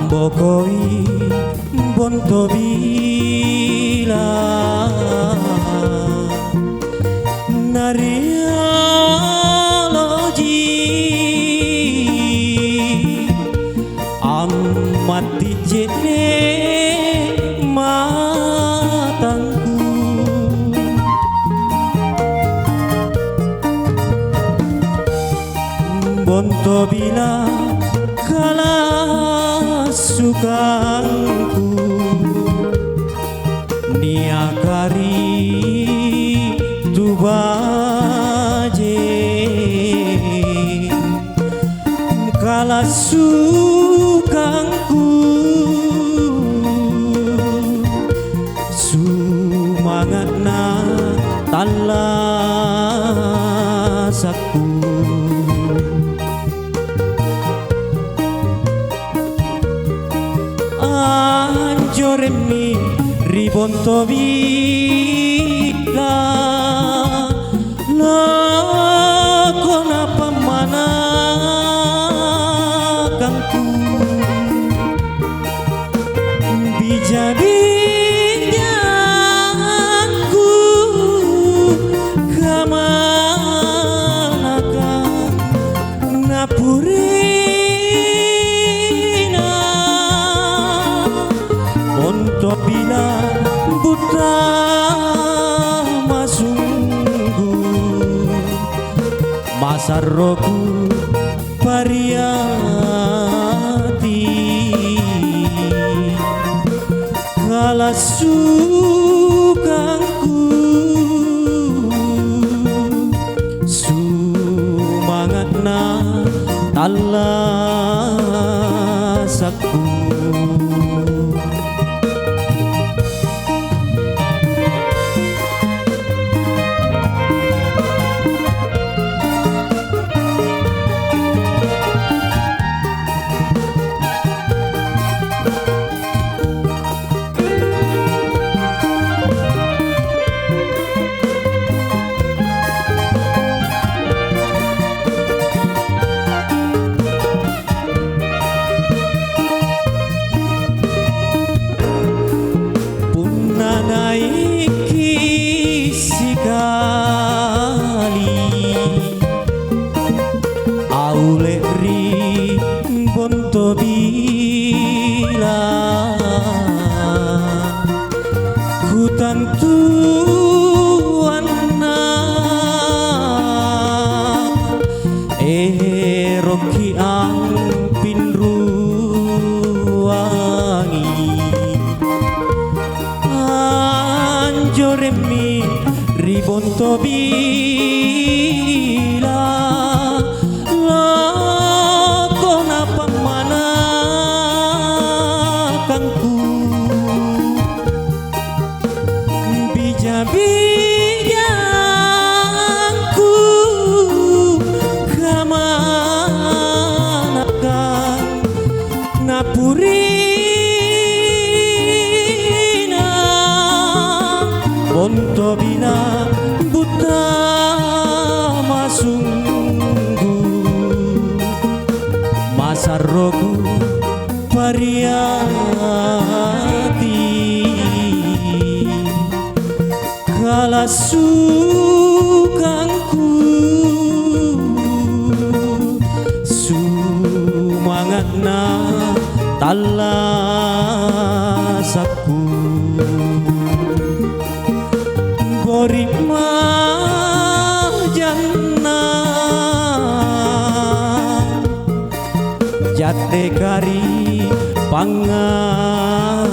Ambokoi Bontobila Narialoji Amati jene matangku Bontobila kala sukanku niakari tubaje kala sukangku sumangatna talasaku Anjoremi Ribontobila lakona pamanakanku bijabinyaku kamanakan napurina Bontobila buta masunggu Masarroku pariyati kala sukangku sumangatna talasaku Auleri Bontobila kutantuanna roki ang pinruangi Anjoremi Ribontobila lakona pamanakanku bijabinyaku kamanakan napurina Bontobila buta masunggu Masarroku pariyati kala sukangku sumangatna talasaku Borima janna Jatekari pangan